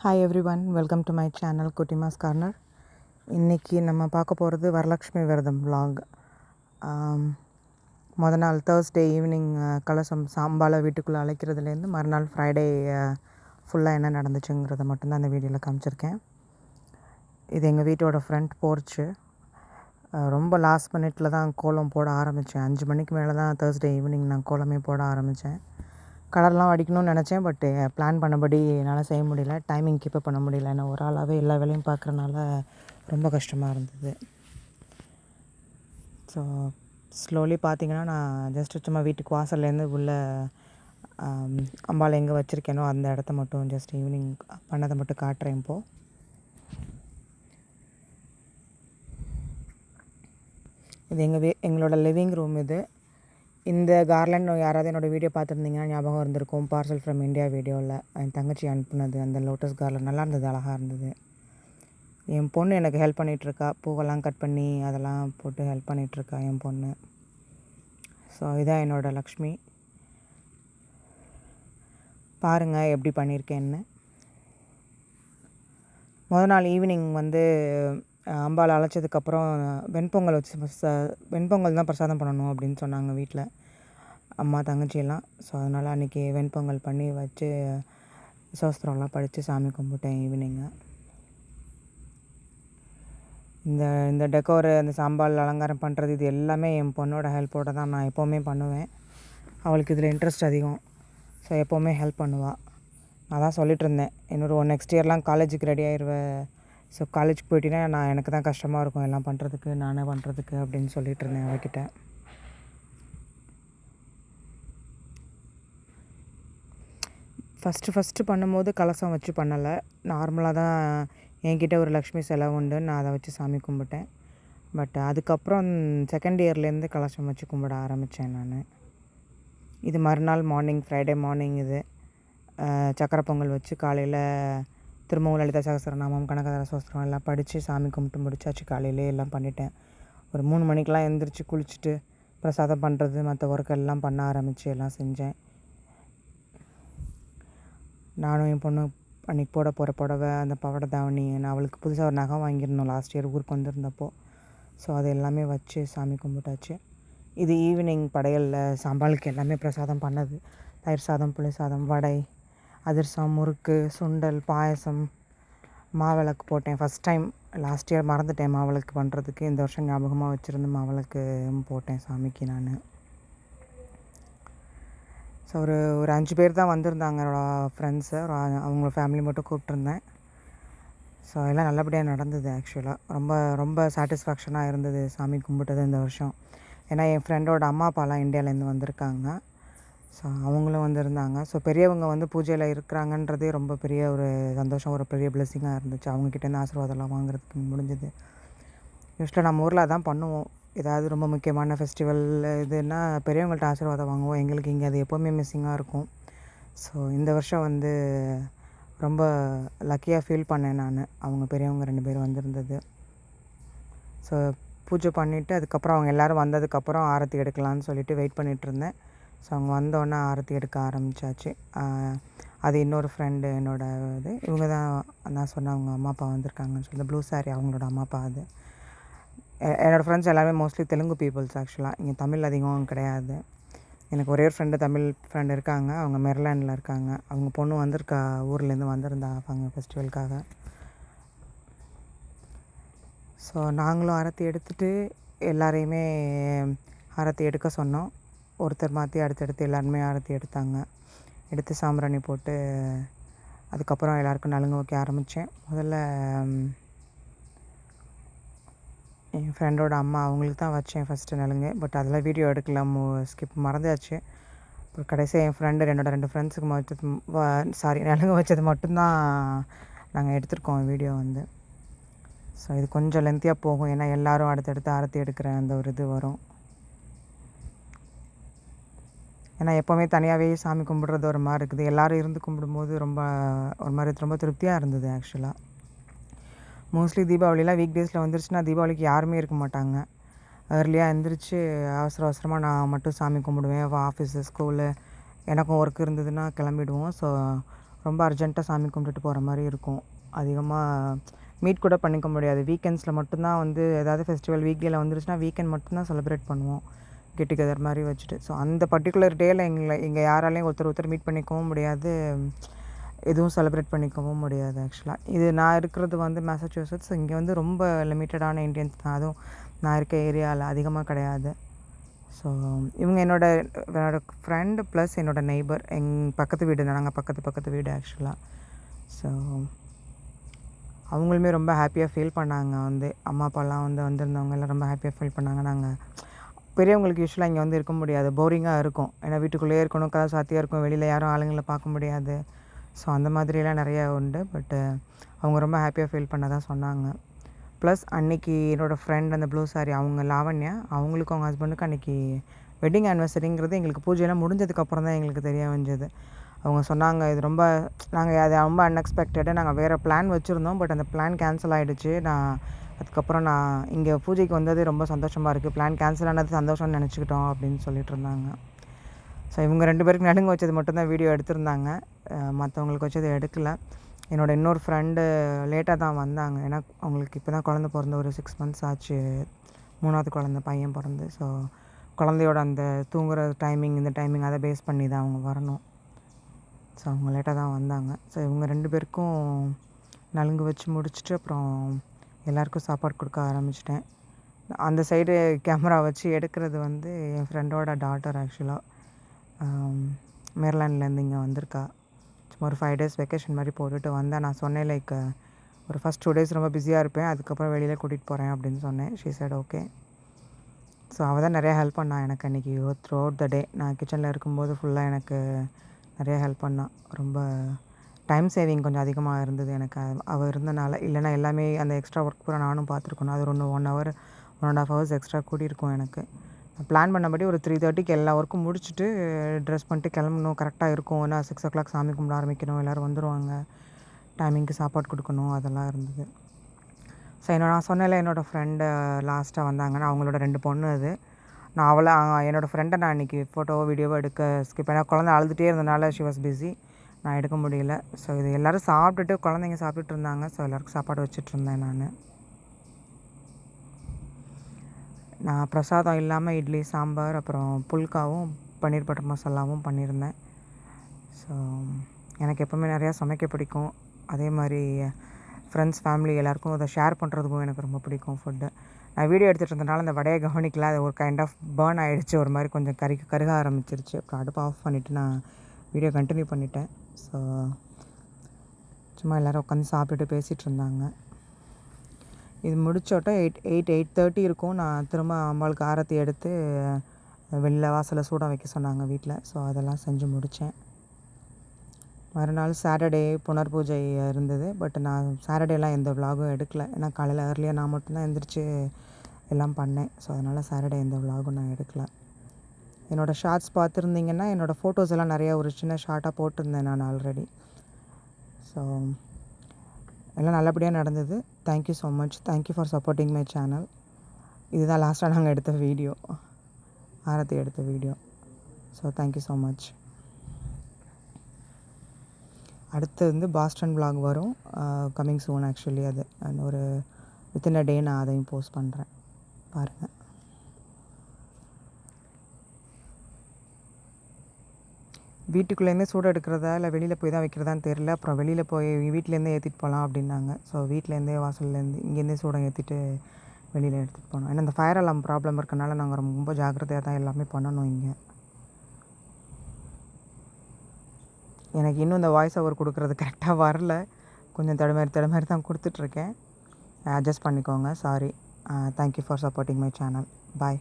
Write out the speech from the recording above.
Hi every one, welcome to my channel Kuttimas corner. இன்றைக்கி நம்ம பார்க்க போகிறது வரலக்ஷ்மி விரதம் vlog. மொதல் நாள் தேர்ஸ்டே ஈவினிங் கலசம் சாம்பாலை வீட்டுக்குள்ளே அழைக்கிறதுலேருந்து மறுநாள் ஃப்ரைடே ஃபுல்லாக என்ன நடந்துச்சுங்கிறத மட்டும்தான் அந்த வீடியோவில் காமிச்சிருக்கேன். இது எங்கள் வீட்டோட ஃப்ரண்ட் போர்ச்சு. ரொம்ப லாஸ்ட் மினிட்டில் தான் கோலம் போட ஆரம்பித்தேன். 5 மணிக்கு மேலே தான் தேர்ஸ்டே ஈவினிங் நான் கோலமே போட ஆரம்பித்தேன். கலர்லாம் அடிக்கணும்னு நினச்சேன், பட் பிளான் பண்ணபடி என்னால் செய்ய முடியல. டைமிங் கீப்பப் பண்ண முடியல. ஏன்னா ஒரு ஆளாகவே எல்லா வேலையும் பார்க்குறனால ரொம்ப கஷ்டமாக இருந்தது. ஸோ ஸ்லோலி பார்த்திங்கன்னா நான் ஜஸ்ட்டு சும்மா வீட்டுக்கு வாசல்லேருந்து உள்ள அம்பாள் எங்கே வச்சுருக்கேனோ அந்த இடத்த மட்டும் ஜஸ்ட் ஈவினிங் பண்ணதை மட்டும் காட்டுறேன். இப்போது இது எங்களோட லிவிங் ரூம். இந்த கார்லண்ட் யாராவது என்னோடய வீடியோ பார்த்துருந்தீங்கன்னா ஞாபகம் இருந்திருக்கும். பார்சல் ஃப்ரம் இந்தியா வீடியோவில் என் தங்கச்சி அனுப்புனது அந்த லோட்டஸ் கார்லண்ட் நல்லா இருந்தது, அழகாக இருந்தது. என் பொண்ணு எனக்கு ஹெல்ப் பண்ணிகிட்ருக்கா. பூவெல்லாம் கட் பண்ணி அதெல்லாம் போட்டு ஹெல்ப் பண்ணிகிட்ருக்கா என் பொண்ணு. ஸோ இதான் என்னோடய லக்ஷ்மி. பாருங்கள் எப்படி பண்ணியிருக்கேன்னு. முதல் நாள் ஈவினிங் அம்பாள் அழைச்சதுக்கப்புறம் வெண்பொங்கல் வச்சு வெண்பொங்கல் தான் பிரசாதம் பண்ணணும் அப்படின்னு சொன்னாங்க வீட்டில் அம்மா தங்கச்சியெல்லாம். ஸோ அதனால் அன்றைக்கி வெண்பொங்கல் பண்ணி வச்சு சோஸ்திரம்லாம் படித்து சாமி கும்பிட்டேன் ஈவினிங்கு. இந்த டெக்கோரு, அந்த சாம்பால் அலங்காரம் பண்ணுறது, இது எல்லாமே என் பொண்ணோட ஹெல்ப்போடு தான் நான் எப்போவுமே பண்ணுவேன். அவளுக்கு இதில் இன்ட்ரெஸ்ட் அதிகம். ஸோ எப்போவுமே ஹெல்ப் பண்ணுவாள். நான் தான் சொல்லிகிட்ருந்தேன், இன்னொரு நெக்ஸ்ட் இயர்லாம் காலேஜுக்கு ரெடி ஆயிடுவேன். ஸோ காலேஜுக்கு போயிட்டீங்கன்னா எனக்கு தான் கஷ்டமாக இருக்கும் எல்லாம் பண்ணுறதுக்கு, நானே பண்ணுறதுக்கு அப்படின்னு சொல்லிகிட்ருந்தேன் அவகிட்ட. ஃபஸ்ட்டு பண்ணும்போது கலசம் வச்சு பண்ணலை. நார்மலாக தான் என்கிட்ட ஒரு லக்ஷ்மி சிலை உண்டு, நான் அதை வச்சு சாமி கும்பிட்டேன். பட் அதுக்கப்புறம் செகண்ட் இயர்லேருந்து கலசம் வச்சு கும்பிட ஆரம்பித்தேன் நான். இது மறுநாள் மார்னிங், ஃப்ரைடே மார்னிங். சக்கரை பொங்கல் வச்சு காலையில் திரும்பவும் லலிதா சகஸ்ரநாமம், கனகதார சோஸ்திரம் எல்லாம் படித்து சாமி கும்பிட்டு முடிச்சாச்சு. காலையிலே எல்லாம் பண்ணிட்டேன். ஒரு 3 மணிக்கெலாம் எழுந்திரிச்சு குளிச்சுட்டு பிரசாதம் பண்ணுறது மற்ற ஒர்க் எல்லாம் பண்ண ஆரம்பித்து எல்லாம் செஞ்சேன். நானும் என் பொண்ணு அன்றைக்கி போட போகிற புடவை, அந்த பவட தாவணி, நான் அவளுக்கு புதுசாக ஒரு நகை வாங்கியிருந்தோம் லாஸ்ட் இயர் ஊருக்கு வந்திருந்தப்போ. ஸோ அது எல்லாமே வச்சு சாமி கும்பிட்டாச்சு. இது ஈவினிங் படையலில் சாம்பாளுக்கு எல்லாமே பிரசாதம் பண்ணது. தயிர் சாதம், புளி சாதம், வடை, அதிரசம், முறுக்கு, சுண்டல், பாயசம், மாவிளக்கு போட்டேன். First time. லாஸ்ட் இயர் மறந்துட்டேன் மாவிளக்கு பண்ணுறதுக்கு. இந்த வருஷம் ஞாபகமாக வச்சுருந்து மாவிளக்கு போட்டேன் சாமிக்கு நான். ஸோ ஒரு 5 பேர் தான் வந்திருந்தாங்க என்னோடய ஃப்ரெண்ட்ஸு. அவங்கள ஃபேமிலி மட்டும் கூப்பிட்ருந்தேன். ஸோ எல்லாம் நல்லபடியாக நடந்தது. ஆக்சுவலாக ரொம்ப ரொம்ப சாட்டிஸ்ஃபேக்ஷனாக இருந்தது சாமி கும்பிட்டது இந்த வருஷம். ஏன்னா என் ஃப்ரெண்டோட அம்மா அப்பாலாம் இந்தியாவிலேருந்து வந்திருக்காங்க. ஸோ அவங்களும் வந்திருந்தாங்க. ஸோ பெரியவங்க பூஜையில் இருக்கிறாங்கன்றதே ரொம்ப பெரிய ஒரு சந்தோஷம், ஒரு பெரிய பிளெஸ்ஸிங்காக இருந்துச்சு. அவங்கக்கிட்டேருந்து ஆசீர்வாதம்லாம் வாங்குறதுக்கு முடிஞ்சது. யூஸ்வலாக நம்ம ஊரில் அதான் பண்ணுவோம். ஏதாவது ரொம்ப முக்கியமான ஃபெஸ்டிவல் இதுன்னா பெரியவங்கள்ட்ட ஆசீர்வாதம் வாங்குவோம். எங்களுக்கு இங்கே அது எப்போவுமே மிஸ்ஸிங்காக இருக்கும். ஸோ இந்த வருஷம் ரொம்ப லக்கியாக ஃபீல் பண்ணேன் நான். அவங்க பெரியவங்க 2 பேர் வந்திருந்தது. ஸோ பூஜை பண்ணிவிட்டு அதுக்கப்புறம் அவங்க எல்லோரும் வந்ததுக்கப்புறம் ஆரத்தி எடுக்கலான்னு சொல்லிட்டு வெயிட் பண்ணிகிட்ருந்தேன். ஸோ அவங்க வந்தோடனே ஆரத்தி எடுக்க ஆரம்பித்தாச்சு. அது இன்னொரு ஃப்ரெண்டு என்னோடய இவங்க தான் நான் சொன்னேன் அவங்க அம்மா அப்பா வந்திருக்காங்கன்னு சொல்லி, ப்ளூ சாரி அவங்களோட அம்மா அப்பா. என்னோடய ஃப்ரெண்ட்ஸ் எல்லாருமே மோஸ்ட்லி தெலுங்கு பீப்புள்ஸ். ஆக்சுவலாக இங்கே தமிழ் அதிகம் கிடையாது. எனக்கு ஒரே ஒரு ஃப்ரெண்டு தமிழ் ஃப்ரெண்டு இருக்காங்க. அவங்க மெரிலாண்டில் இருக்காங்க. அவங்க பொண்ணு வந்திருக்கா, ஊர்லேருந்து வந்திருந்தா அவங்க ஃபெஸ்டிவலுக்காக. ஸோ நாங்களும் ஆரத்தி எடுத்துகிட்டு எல்லாரையுமே ஆரத்தி எடுக்க சொன்னோம். ஒருத்தர் மாற்றி அடுத்தடுத்து எல்லாருமே ஆரத்தி எடுத்தாங்க. எடுத்து சாம்பிராணி போட்டு அதுக்கப்புறம் எல்லாேருக்கும் நலுங்கு வைக்க ஆரம்பித்தேன். முதல்ல என் ஃப்ரெண்டோட அம்மா அவங்களுக்கு தான் வச்சேன் ஃபஸ்ட்டு நலுங்கு. பட் அதெல்லாம் வீடியோ எடுக்கலாம், ஸ்கிப் மறந்தாச்சு. இப்போ கடைசியாக என் ஃப்ரெண்டு என்னோடய 2 ஃப்ரெண்ட்ஸுக்கு நலுங்கு வச்சது மட்டும்தான் நாங்கள் எடுத்திருக்கோம் வீடியோ. ஸோ இது கொஞ்சம் லென்த்தியாக போகும், ஏன்னா எல்லோரும் அடுத்தடுத்து ஆரத்தி எடுக்கிற அந்த ஒரு இது வரும். ஏன்னா எப்போவுமே தனியாகவே சாமி கும்பிட்றது ஒரு மாதிரி இருக்குது. எல்லோரும் இருந்து கும்பிடும்போது ஒரு மாதிரி ரொம்ப திருப்தியாக இருந்தது. ஆக்சுவலாக மோஸ்ட்லி தீபாவளிலாம் வீக் டேஸில் வந்துருச்சுன்னா தீபாவளிக்கு யாருமே இருக்க மாட்டாங்க. ஏர்லியாக எழுந்திரிச்சு அவசரமாக நான் மட்டும் சாமி கும்பிடுவேன். ஆஃபீஸு, ஸ்கூலு, எனக்கும் ஒர்க் இருந்ததுன்னா கிளம்பிடுவோம். ஸோ ரொம்ப அர்ஜென்ட்டாக சாமி கும்பிட்டுட்டு போகிற மாதிரி இருக்கும். அதிகமாக மீட் கூட பண்ணிக்க முடியாது. வீக்கெண்ட்ஸில் மட்டும்தான் வந்து ஏதாவது ஃபெஸ்டிவல் வீக்டேயில் வந்துருச்சுன்னா வீக்கெண்ட் மட்டும்தான் செலிப்ரேட் பண்ணுவோம், கெட் டுகெதர் மாதிரி வச்சுட்டு. ஸோ அந்த பர்டிகுலர் டேயில் எங்கள் யாராலையும் ஒருத்தர் மீட் பண்ணிக்கவும் முடியாது, எதுவும் செலிப்ரேட் பண்ணிக்கவும் முடியாது. ஆக்சுவலாக இது நான் இருக்கிறது வந்து மேசச்சூசெட்ஸ். இங்கே வந்து ரொம்ப லிமிட்டடான இண்டியன்ஸ் தான், அதுவும் நான் இருக்க ஏரியாவில் அதிகமாக கிடையாது. ஸோ இவங்க என்னோடய ஃப்ரெண்டு ப்ளஸ் என்னோடய நெய்பர். பக்கத்து வீடு தான், நாங்கள் பக்கத்து வீடு ஆக்சுவலாக. ஸோ அவங்களுமே ரொம்ப ஹாப்பியாக ஃபீல் பண்ணாங்க. வந்து அம்மா அப்பாலாம் வந்து வந்திருந்தவங்க எல்லாம் ரொம்ப ஹாப்பியாக ஃபீல் பண்ணாங்க. நாங்கள் பெரியவங்களுக்கு யூஸ்வலாக இங்கே வந்து இருக்க முடியாது, போரிங்காக இருக்கும். ஏன்னா வீட்டுக்குள்ளேயே இருக்கணும், கதை சாத்தியாக இருக்கும், வெளியில் யாரும் ஆளுங்களை பார்க்க முடியாது. ஸோ அந்த மாதிரிலாம் நிறையா உண்டு. பட்டு அவங்க ரொம்ப ஹாப்பியாக ஃபீல் பண்ணதான் சொன்னாங்க. ப்ளஸ் அன்றைக்கி என்னோடய ஃப்ரெண்ட் அந்த ப்ளூ சாரி, அவங்க லாவண்யா, அவங்களுக்கும் அவங்க ஹஸ்பண்டுக்கும் அன்றைக்கி வெட்டிங் ஆனிவர்சரிங்கிறது எங்களுக்கு பூஜையெல்லாம் முடிஞ்சதுக்கப்புறம் தான் எங்களுக்கு தெரிய வந்தது. அவங்க சொன்னாங்க, இது ரொம்ப நாங்கள் அது ரொம்ப அன்எக்ஸ்பெக்டடு, நாங்கள் வேறு பிளான் வச்சுருந்தோம், பட் அந்த பிளான் கேன்சல் ஆகிடுச்சு. அதுக்கப்புறம் இங்கே பூஜைக்கு வந்தது ரொம்ப சந்தோஷமாக இருக்குது, பிளான் கேன்சல் ஆனது சந்தோஷம்னு நினச்சிக்கிட்டோம் அப்படின்னு சொல்லிட்டு இருந்தாங்க. ஸோ இவங்க 2 பேருக்கு நடுங்க வச்சது மட்டும்தான் வீடியோ எடுத்திருந்தாங்க, மற்றவங்களுக்கு வச்சது எடுக்கலை. என்னோடய இன்னொரு ஃப்ரெண்டு லேட்டாக தான் வந்தாங்க, ஏன்னா அவங்களுக்கு இப்போ தான் குழந்த பிறந்து ஒரு 6 months ஆச்சு, 3வது பையன் பிறந்து. ஸோ குழந்தையோட அந்த தூங்குகிற டைமிங், இந்த டைமிங் அதை பேஸ் பண்ணி தான் அவங்க வரணும். ஸோ அவங்க லேட்டாக தான் வந்தாங்க. ஸோ இவங்க 2 பேருக்கும் நலுங்கு வச்சு முடிச்சுட்டு அப்புறம் எல்லாேருக்கும் சாப்பாடு கொடுக்க ஆரம்பிச்சிட்டேன். அந்த சைடு கேமரா வச்சு எடுக்கிறது வந்து என் ஃப்ரெண்டோட டாட்டர். ஆக்சுவலாக மேர்லாண்ட்லேருந்து இங்கே வந்திருக்கா. சும்மா ஒரு 5 days வெக்கேஷன் மாதிரி போட்டுட்டு வந்தேன். நான் சொன்னேன் லைக் ஒரு ஃபஸ்ட் 2 days ரொம்ப பிஸியாக இருப்பேன், அதுக்கப்புறம் வெளியில் கூட்டிகிட்டு போகிறேன் அப்படின்னு சொன்னேன். She side okay. ஸோ அவள் தான் நிறையா ஹெல்ப் பண்ணாள் எனக்கு அன்றைக்கி த்ரூ அவுட் த டே. நான் கிச்சனில் இருக்கும்போது ஃபுல்லாக எனக்கு நிறையா ஹெல்ப் பண்ணாள். ரொம்ப டைம் சேவிங் கொஞ்சம் அதிகமாக இருந்தது எனக்கு அவள் இருந்தனால. இல்லைனா எல்லாமே அந்த எக்ஸ்ட்ரா ஒர்க் பூரா நானும் பார்த்துருக்கணும். அது 1 hour 1.5 hours எக்ஸ்ட்ரா கூட்டியிருக்கும் எனக்கு. நான் பிளான் பண்ணபடி ஒரு 3:30க்கு எல்லா ஒர்க்கும் முடிச்சுட்டு ட்ரெஸ் பண்ணிட்டு கிளம்பணும், கரெக்டாக இருக்கும். ஏன்னா 6 o'clock சாமி கும்பிட ஆரம்பிக்கணும், எல்லோரும் வந்துடுவாங்க, டைமிங்க்கு சாப்பாடு கொடுக்கணும், அதெல்லாம் இருந்தது. ஸோ நான் சொன்னேன்ல என்னோடய ஃப்ரெண்டு லாஸ்ட்டாக வந்தாங்கன்னா அவங்களோட 2 பொண்ணு அது. நான் என்னோடய ஃப்ரெண்டை நான் இன்றைக்கி ஃபோட்டோவோ வீடியோவோ எடுக்க ஸ்கிப், ஏன்னா குழந்தை அழுதுகிட்டே இருந்தனால ஷி வாஸ் பிஸி, நான் எடுக்க முடியல. ஸோ இது எல்லோரும் சாப்பிட்டுட்டு குழந்தைங்க சாப்பிட்டுட்டு இருந்தாங்க. ஸோ எல்லாேருக்கும் சாப்பாடு வச்சிட்ருந்தேன். நான் பிரசாதம் இல்லாமல் இட்லி சாம்பார் அப்புறம் புல்காவும் பன்னீர் பட்டர் மசாலாவும் பண்ணியிருந்தேன். ஸோ எனக்கு எப்போவுமே நிறையா சமைக்க பிடிக்கும். அதே மாதிரி ஃப்ரெண்ட்ஸ் ஃபேமிலி எல்லாேருக்கும் அதை ஷேர் பண்ணுறதுக்கும் எனக்கு ரொம்ப பிடிக்கும் ஃபுட்டு. நான் வீடியோ எடுத்துகிட்டு இருந்தனால அந்த வடையை கவனிக்கல, அது ஒரு கைண்ட் ஆஃப் பேர்ன் ஆகிடுச்சு, ஒரு மாதிரி கொஞ்சம் கருக ஆரம்பிச்சிருச்சு. அப்புறம் அடுப்பு ஆஃப் பண்ணிவிட்டு நான் வீடியோ கண்டினியூ பண்ணிட்டேன். ஸோ சும்மா எல்லோரும் உட்காந்து சாப்பிட்டுட்டு பேசிகிட்டு இருந்தாங்க. இது முடிச்சோட்ட 8:30 இருக்கும். நான் திரும்ப அம்பாளுக்கு ஆரத்தி எடுத்து வெளில வாசலில் சூடம் வைக்க சொன்னாங்க வீட்டில். ஸோ அதெல்லாம் செஞ்சு முடித்தேன். மறுநாள் சாட்டர்டே புனர் பூஜை இருந்தது. பட் நான் சாட்டர்டேலாம் எந்த விலாகும் எடுக்கலை, ஏன்னா காலையில் ஏர்லியாக நான் மட்டும்தான் எழுந்திரிச்சு எல்லாம் பண்ணேன். ஸோ அதனால் சாட்டர்டே எந்த விலாகும் நான் எடுக்கலை. என்னோடய ஷார்ட்ஸ் பார்த்துருந்தீங்கன்னா என்னோடய ஃபோட்டோஸ் எல்லாம் நிறையா ஒரு சின்ன ஷார்ட்டாக போட்டிருந்தேன் நான் ஆல்ரெடி. ஸோ எல்லாம் நல்லபடியாக நடந்தது. Thank you so much. Thank you for supporting my channel. இதுதான் லாஸ்ட்டாக நாங்கள் எடுத்த வீடியோ, ஆரத்தி எடுத்த video. So thank you so much. அடுத்து வந்து பாஸ்டன் vlog வரும், கம்மிங் சூன் ஆக்சுவலி. அது ஒரு வித்தின் அ டே நான் அதையும் போஸ்ட் பண்ணுறேன், பாருங்கள். வீட்டுக்குள்ளேருந்தே சூடு எடுக்கிறதா இல்லை வெளியில் போய் தான் வைக்கிறதான்னு தெரில. அப்புறம் வெளியில் போய் வீட்டிலேருந்தே ஏற்றிட்டு போகலாம் அப்படின்னாங்க. ஸோ வீட்டிலேருந்தே வாசல்லேருந்து இங்கேருந்தே சூடம் ஏற்றிட்டு வெளியில் எடுத்துகிட்டு போனோம். ஏன்னா இந்த ஃபயர் அலாம் ப்ராப்ளம் இருக்கனால நாங்கள் ரொம்ப ஜாக்கிரதையாக தான் எல்லாமே பண்ணணும் இங்கே. எனக்கு இன்னும் இந்த வாய்ஸ் ஓவர் கொடுக்குறது கரெக்டாக வரல, கொஞ்சம் தடுமாறி தான் கொடுத்துட்ருக்கேன். அட்ஜஸ்ட் பண்ணிக்கோங்க, sorry. Thank you for supporting my channel. Bye.